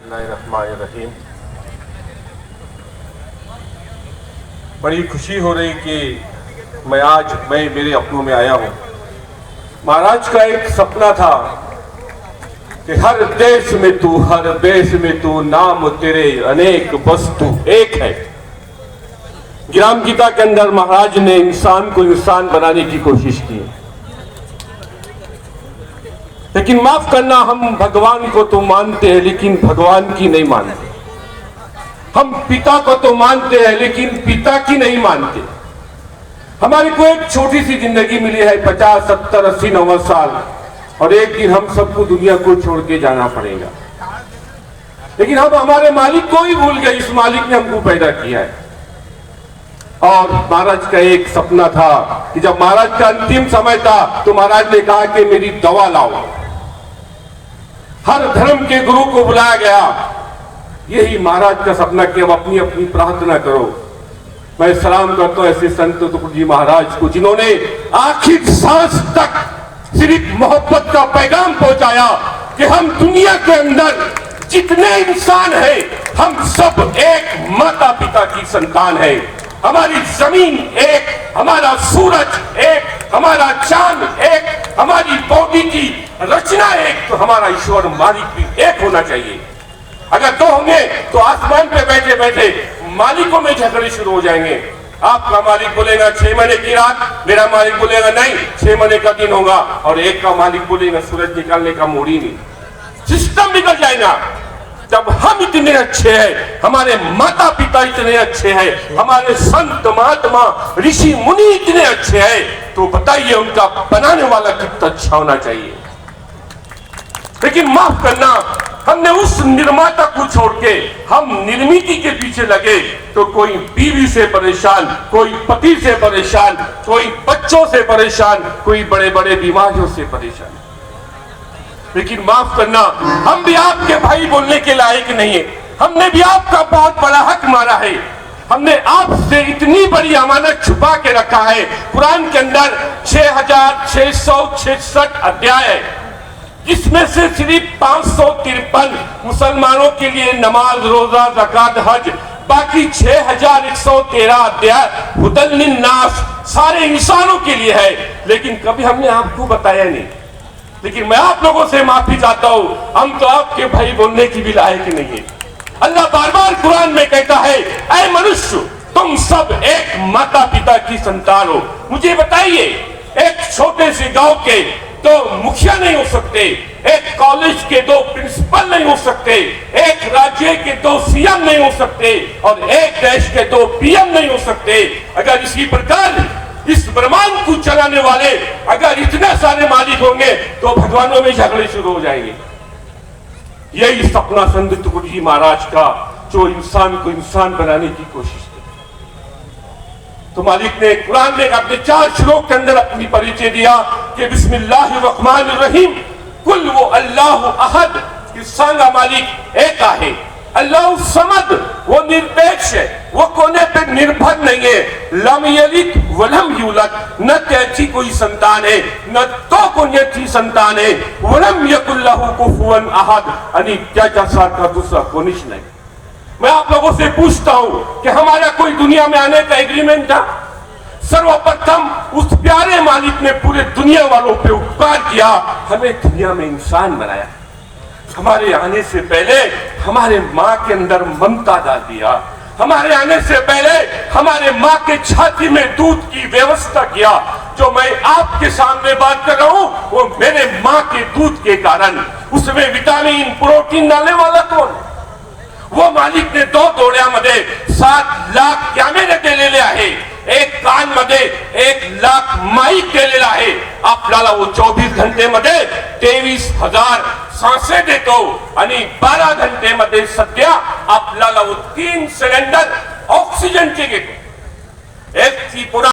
बिस्मिल्लाहिर्रहमानिर्रहीम। बड़ी खुशी हो रही कि मैं मेरे अपनों में आया हूँ। महाराज का एक सपना था कि हर देश में तू नाम तेरे अनेक वस्तु एक है। ग्राम गीता के अंदर महाराज ने इंसान को इंसान बनाने की कोशिश की, लेकिन माफ करना, हम भगवान को तो मानते हैं लेकिन भगवान की नहीं मानते। हम पिता को तो मानते हैं लेकिन पिता की नहीं मानते। हमारी को एक छोटी सी जिंदगी मिली है, 50, 70, 80, 90 साल, और एक दिन हम सबको दुनिया को छोड़ के जाना पड़ेगा। लेकिन हम हमारे मालिक को ही भूल गए। इस मालिक ने हमको पैदा किया है। और महाराज का एक सपना था कि जब महाराज का अंतिम समय था तो महाराज ने कहा कि मेरी दवा लाओ। हर धर्म के गुरु को बुलाया गया। यही महाराज का सपना कि अब अपनी अपनी प्रार्थना करो। मैं सलाम करता हूं ऐसे संत तुकडोजी जी महाराज को, जिन्होंने आखिर सांस तक सिर्फ मोहब्बत का पैगाम पहुंचाया कि हम दुनिया के अंदर जितने इंसान हैं, हम सब एक माता पिता की संतान है। हमारी जमीन एक, हमारा सूरज एक, हमारा चांद एक, हमारी बॉडी की रचना एक, तो हमारा ईश्वर मालिक भी एक होना चाहिए। अगर दो होंगे तो आसमान पे बैठे बैठे मालिकों में झगड़े शुरू हो जाएंगे। आपका मालिक बोलेगा 6 महीने की रात, मेरा मालिक बोलेगा नहीं 6 महीने का दिन होगा, और एक का मालिक बोलेगा सूरज निकालने का मोड़ ही नहीं। सिस्टम बिगड़ जाएगा। जब हम इतने अच्छे हैं, हमारे माता पिता इतने अच्छे हैं, हमारे संत महात्मा ऋषि मुनि इतने अच्छे हैं, तो बताइए उनका बनाने वाला कितना अच्छा होना चाहिए। लेकिन माफ करना, हमने उस निर्माता को छोड़ के हम निर्मिती के पीछे लगे, तो कोई बीवी से परेशान, कोई पति से परेशान, कोई बच्चों से परेशान, कोई बड़े बड़े बीमारियों से परेशान। लेकिन माफ करना, हम भी आपके भाई बोलने के लायक नहीं है। हमने भी आपका बहुत बड़ा हक मारा है। हमने आपसे इतनी बड़ी अमानत छुपा के रखा है। कुरान के अंदर 6666 अध्याय है, जिसमें से सिर्फ 553 मुसलमानों के लिए नमाज, रोजा, ज़कात, हज, बाकी 6113 अध्याय हुदल लिन्नास सारे इंसानों के लिए है। लेकिन कभी हमने आपको बताया नहीं। लेकिन मैं आप लोगों से माफी चाहता हूं, हम तो आपके भाई बोलने की भी लायक नहीं है। अल्लाह बार बार कुरान में कहता है, ऐ मनुष्य, तुम सब एक माता पिता की संतान हो। मुझे बताइए, एक छोटे से गांव के 2 मुखिया नहीं हो सकते, एक कॉलेज के 2 प्रिंसिपल नहीं हो सकते, एक राज्य के 2 सीएम नहीं हो सकते, और एक देश के 2 पीएम नहीं हो सकते। अगर इसी प्रकार इस ब्रह्मांड को चलाने वाले अगर इतने सारे मालिक होंगे तो भगवानों में झगड़े शुरू हो जाएंगे। यही सपना संत तुकडोजी जी महाराज का, जो इंसान को इंसान बनाने की कोशिश की। तो मालिक ने कुरान में अपने 4 श्लोक के अंदर अपनी परिचय दिया कि बिस्मिल्लाहिर्रहमानिर्रहीम, कुल वो अल्लाह अहद, कि सांगा मालिक एक आहे। अल्लाह समद, वो निरपेक्ष है, वो कोने पे निर्भर नहीं है। लम यलिद वलम यूलद, न त्याची कोई संतान है, न तो कोई संतान है। वलम यकुल लहू कुफुवन अहद, अनि त्याच्या सारखा दूसरा कोणीच नहीं। मैं आप लोगों से पूछता हूं कि हमारा कोई दुनिया में आने का एग्रीमेंट था? सर्वप्रथम उस प्यारे मालिक ने पूरे दुनिया वालों पे उपकार किया, हमें दुनिया में इंसान बनाया। हमारे आने से पहले हमारे माँ के अंदर ममता डाल दिया। हमारे आने से पहले हमारे माँ के छाती में दूध की व्यवस्था किया। जो मैं आपके सामने बात कर रहा हूँ, वो मेरे माँ के दूध के कारण। उसमें विटामिन, प्रोटीन डालने वाला कौन? वो मालिक ने 2 डोळ्यामध्ये 7 लाख कॅमेरे केलेले आहे, एक कान मध्ये 1 लाख माईक केलेला आहे। आपल्याला वो 24 घंटेमध्ये 23,000 सांसे देतो, आणि 12 घंटेमध्ये सध्या आपल्याला वो 3 सिलेंडर ऑक्सिजनचे घेतो। एक ती पुरा